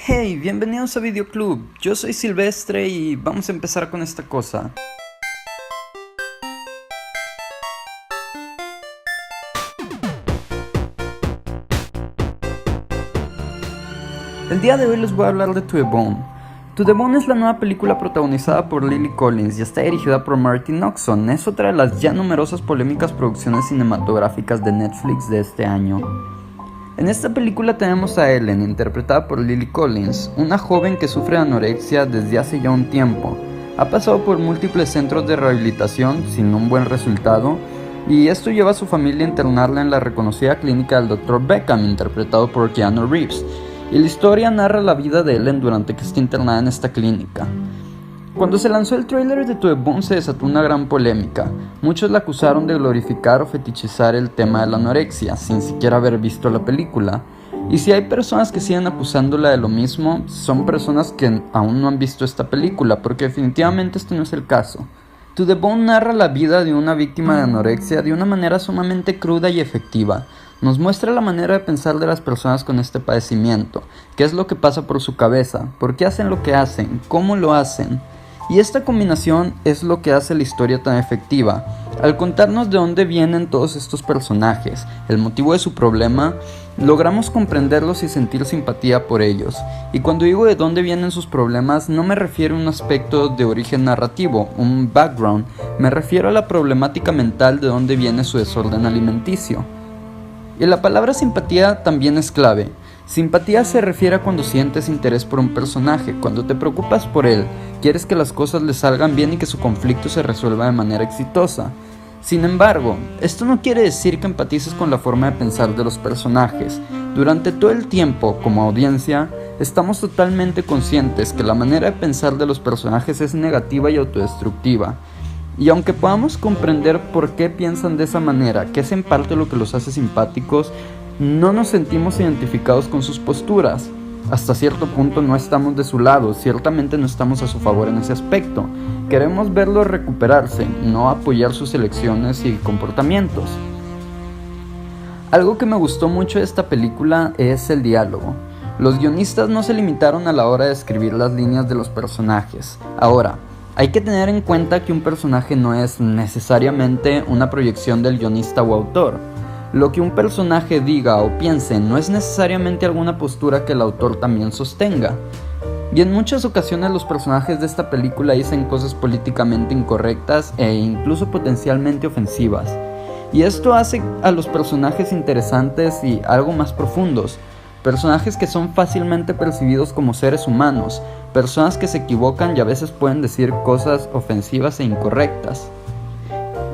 Hey, bienvenidos a Videoclub. Yo soy Silvestre y vamos a empezar con esta cosa. El día de hoy les voy a hablar de To The Bone. To The Bone es la nueva película protagonizada por Lily Collins y está dirigida por Martin Noxon. Es otra de las ya numerosas polémicas producciones cinematográficas de Netflix de este año. En esta película tenemos a Ellen, interpretada por Lily Collins, una joven que sufre de anorexia desde hace ya un tiempo. Ha pasado por múltiples centros de rehabilitación sin un buen resultado, y esto lleva a su familia a internarla en la reconocida clínica del Dr. Beckham, interpretado por Keanu Reeves. Y la historia narra la vida de Ellen durante que está internada en esta clínica. Cuando se lanzó el tráiler de To The Bone se desató una gran polémica. Muchos la acusaron de glorificar o fetichizar el tema de la anorexia, sin siquiera haber visto la película. Y si hay personas que siguen acusándola de lo mismo, son personas que aún no han visto esta película, porque definitivamente este no es el caso. To The Bone narra la vida de una víctima de anorexia de una manera sumamente cruda y efectiva. Nos muestra la manera de pensar de las personas con este padecimiento, qué es lo que pasa por su cabeza, por qué hacen lo que hacen, cómo lo hacen. Y esta combinación es lo que hace la historia tan efectiva. Al contarnos de dónde vienen todos estos personajes, el motivo de su problema, logramos comprenderlos y sentir simpatía por ellos. Y cuando digo de dónde vienen sus problemas, no me refiero a un aspecto de origen narrativo, un background, me refiero a la problemática mental de dónde viene su desorden alimenticio. Y la palabra simpatía también es clave. Simpatía se refiere a cuando sientes interés por un personaje, cuando te preocupas por él, quieres que las cosas le salgan bien y que su conflicto se resuelva de manera exitosa. Sin embargo, esto no quiere decir que empatices con la forma de pensar de los personajes. Durante todo el tiempo, como audiencia, estamos totalmente conscientes que la manera de pensar de los personajes es negativa y autodestructiva. Y aunque podamos comprender por qué piensan de esa manera, que es en parte lo que los hace simpáticos, no nos sentimos identificados con sus posturas. Hasta cierto punto no estamos de su lado, ciertamente no estamos a su favor en ese aspecto. Queremos verlo recuperarse, no apoyar sus elecciones y comportamientos. Algo que me gustó mucho de esta película es el diálogo. Los guionistas no se limitaron a la hora de escribir las líneas de los personajes. Ahora, hay que tener en cuenta que un personaje no es necesariamente una proyección del guionista o autor. Lo que un personaje diga o piense no es necesariamente alguna postura que el autor también sostenga. Y en muchas ocasiones los personajes de esta película dicen cosas políticamente incorrectas e incluso potencialmente ofensivas. Y esto hace a los personajes interesantes y algo más profundos. Personajes que son fácilmente percibidos como seres humanos, personas que se equivocan y a veces pueden decir cosas ofensivas e incorrectas.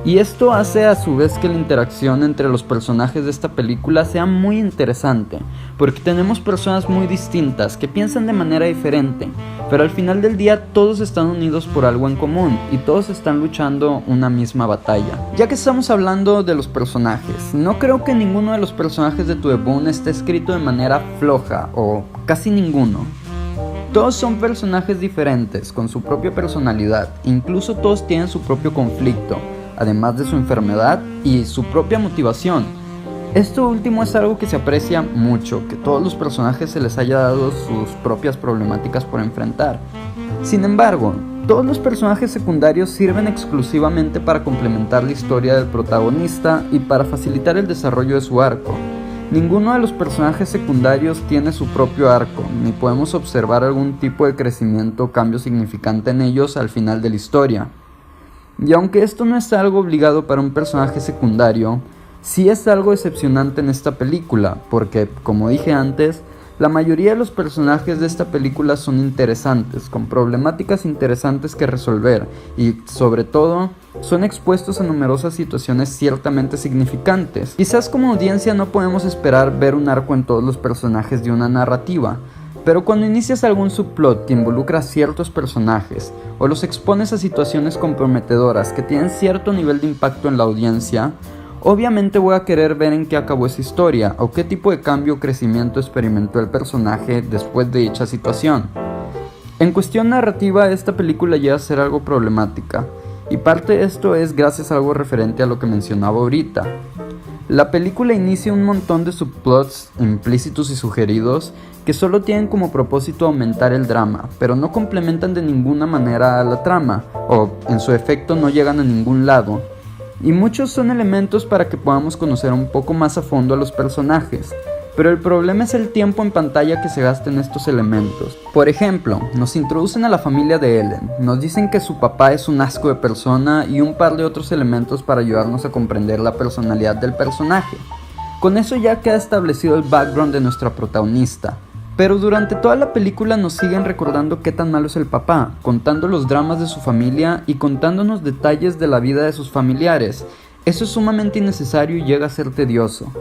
Y esto hace a su vez que la interacción entre los personajes de esta película sea muy interesante, porque tenemos personas muy distintas que piensan de manera diferente, pero al final del día todos están unidos por algo en común y todos están luchando una misma batalla. Ya que estamos hablando de los personajes, no creo que ninguno de los personajes de To The Bone esté escrito de manera floja, o casi ninguno. Todos son personajes diferentes, con su propia personalidad, incluso todos tienen su propio conflicto, además de su enfermedad y su propia motivación. Esto último es algo que se aprecia mucho, que todos los personajes se les haya dado sus propias problemáticas por enfrentar. Sin embargo, todos los personajes secundarios sirven exclusivamente para complementar la historia del protagonista y para facilitar el desarrollo de su arco. Ninguno de los personajes secundarios tiene su propio arco, ni podemos observar algún tipo de crecimiento o cambio significante en ellos al final de la historia. Y aunque esto no es algo obligado para un personaje secundario, sí es algo decepcionante en esta película, porque, como dije antes, la mayoría de los personajes de esta película son interesantes, con problemáticas interesantes que resolver, y sobre todo, son expuestos a numerosas situaciones ciertamente significantes. Quizás como audiencia no podemos esperar ver un arco en todos los personajes de una narrativa, pero cuando inicias algún subplot que involucra a ciertos personajes o los expones a situaciones comprometedoras que tienen cierto nivel de impacto en la audiencia, obviamente voy a querer ver en qué acabó esa historia o qué tipo de cambio o crecimiento experimentó el personaje después de dicha situación. En cuestión narrativa, esta película llega a ser algo problemática, y parte de esto es gracias a algo referente a lo que mencionaba ahorita. La película inicia un montón de subplots implícitos y sugeridos que solo tienen como propósito aumentar el drama, pero no complementan de ninguna manera a la trama, o en su efecto no llegan a ningún lado. Y muchos son elementos para que podamos conocer un poco más a fondo a los personajes, pero el problema es el tiempo en pantalla que se gasta en estos elementos. Por ejemplo, nos introducen a la familia de Ellen, nos dicen que su papá es un asco de persona y un par de otros elementos para ayudarnos a comprender la personalidad del personaje. Con eso ya queda establecido el background de nuestra protagonista. Pero durante toda la película nos siguen recordando qué tan malo es el papá, contando los dramas de su familia y contándonos detalles de la vida de sus familiares. Eso es sumamente innecesario y llega a ser tedioso.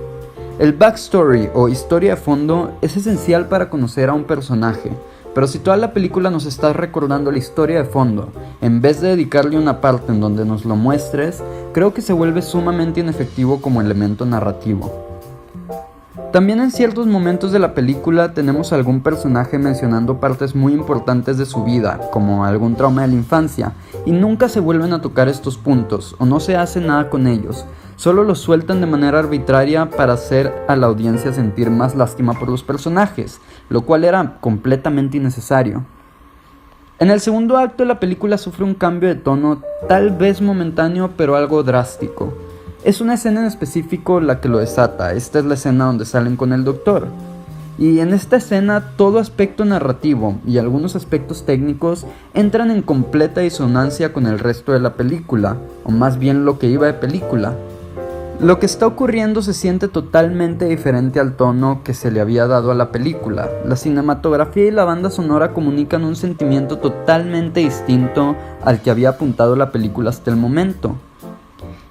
El backstory o historia de fondo es esencial para conocer a un personaje, pero si toda la película nos está recordando la historia de fondo, en vez de dedicarle una parte en donde nos lo muestres, creo que se vuelve sumamente inefectivo como elemento narrativo. También en ciertos momentos de la película tenemos algún personaje mencionando partes muy importantes de su vida, como algún trauma de la infancia, y nunca se vuelven a tocar estos puntos, o no se hace nada con ellos, solo los sueltan de manera arbitraria para hacer a la audiencia sentir más lástima por los personajes, lo cual era completamente innecesario. En el segundo acto la película sufre un cambio de tono, tal vez momentáneo pero algo drástico. Es una escena en específico la que lo desata. Esta es la escena donde salen con el doctor. Y en esta escena todo aspecto narrativo y algunos aspectos técnicos entran en completa disonancia con el resto de la película, o más bien lo que iba de película. Lo que está ocurriendo se siente totalmente diferente al tono que se le había dado a la película. La cinematografía y la banda sonora comunican un sentimiento totalmente distinto al que había apuntado la película hasta el momento.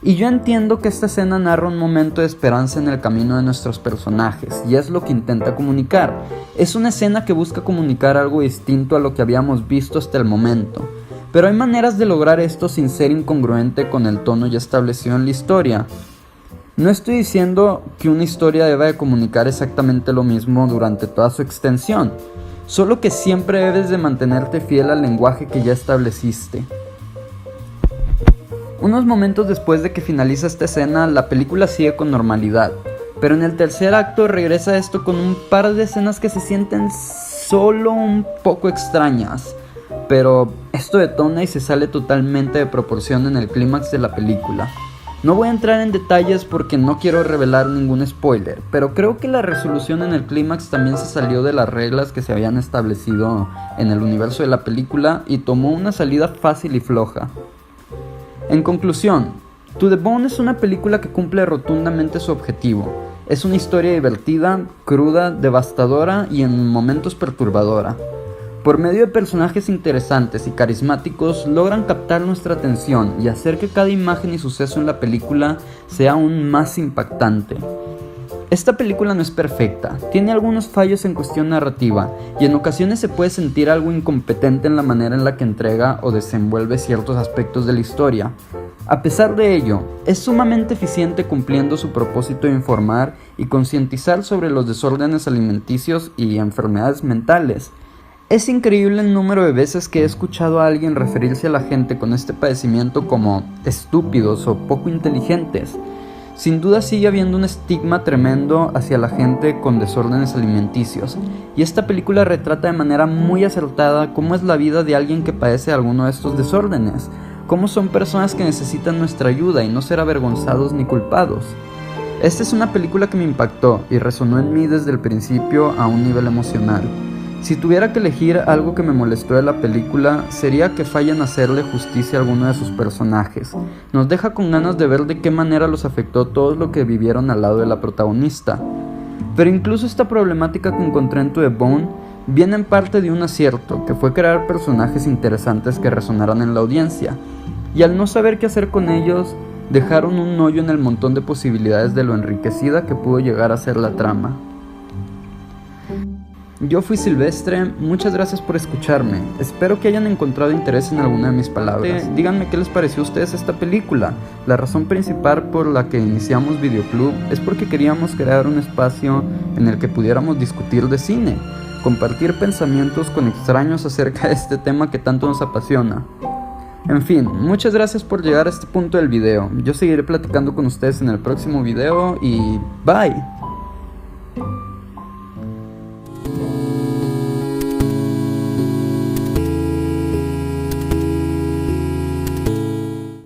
Y yo entiendo que esta escena narra un momento de esperanza en el camino de nuestros personajes, y es lo que intenta comunicar. Es una escena que busca comunicar algo distinto a lo que habíamos visto hasta el momento. Pero hay maneras de lograr esto sin ser incongruente con el tono ya establecido en la historia. No estoy diciendo que una historia deba de comunicar exactamente lo mismo durante toda su extensión, solo que siempre debes de mantenerte fiel al lenguaje que ya estableciste. Unos momentos después de que finaliza esta escena, la película sigue con normalidad, pero en el tercer acto regresa esto con un par de escenas que se sienten solo un poco extrañas, pero esto detona y se sale totalmente de proporción en el clímax de la película. No voy a entrar en detalles porque no quiero revelar ningún spoiler, pero creo que la resolución en el clímax también se salió de las reglas que se habían establecido en el universo de la película y tomó una salida fácil y floja. En conclusión, To the Bone es una película que cumple rotundamente su objetivo. Es una historia divertida, cruda, devastadora y en momentos perturbadora. Por medio de personajes interesantes y carismáticos logran captar nuestra atención y hacer que cada imagen y suceso en la película sea aún más impactante. Esta película no es perfecta, tiene algunos fallos en cuestión narrativa y en ocasiones se puede sentir algo incompetente en la manera en la que entrega o desenvuelve ciertos aspectos de la historia. A pesar de ello, es sumamente eficiente cumpliendo su propósito de informar y concientizar sobre los desórdenes alimenticios y enfermedades mentales. Es increíble el número de veces que he escuchado a alguien referirse a la gente con este padecimiento como estúpidos o poco inteligentes. Sin duda sigue habiendo un estigma tremendo hacia la gente con desórdenes alimenticios, y esta película retrata de manera muy acertada cómo es la vida de alguien que padece alguno de estos desórdenes, cómo son personas que necesitan nuestra ayuda y no ser avergonzados ni culpados. Esta es una película que me impactó y resonó en mí desde el principio a un nivel emocional. Si tuviera que elegir algo que me molestó de la película, sería que fallan a hacerle justicia a alguno de sus personajes. Nos deja con ganas de ver de qué manera los afectó todo lo que vivieron al lado de la protagonista. Pero incluso esta problemática que encontré en To the Bone viene en parte de un acierto, que fue crear personajes interesantes que resonaran en la audiencia. Y al no saber qué hacer con ellos, dejaron un hoyo en el montón de posibilidades de lo enriquecida que pudo llegar a ser la trama. Yo fui Silvestre, muchas gracias por escucharme, espero que hayan encontrado interés en alguna de mis palabras. Díganme qué les pareció a ustedes esta película. La razón principal por la que iniciamos Videoclub es porque queríamos crear un espacio en el que pudiéramos discutir de cine, compartir pensamientos con extraños acerca de este tema que tanto nos apasiona. En fin, muchas gracias por llegar a este punto del video, yo seguiré platicando con ustedes en el próximo video y bye.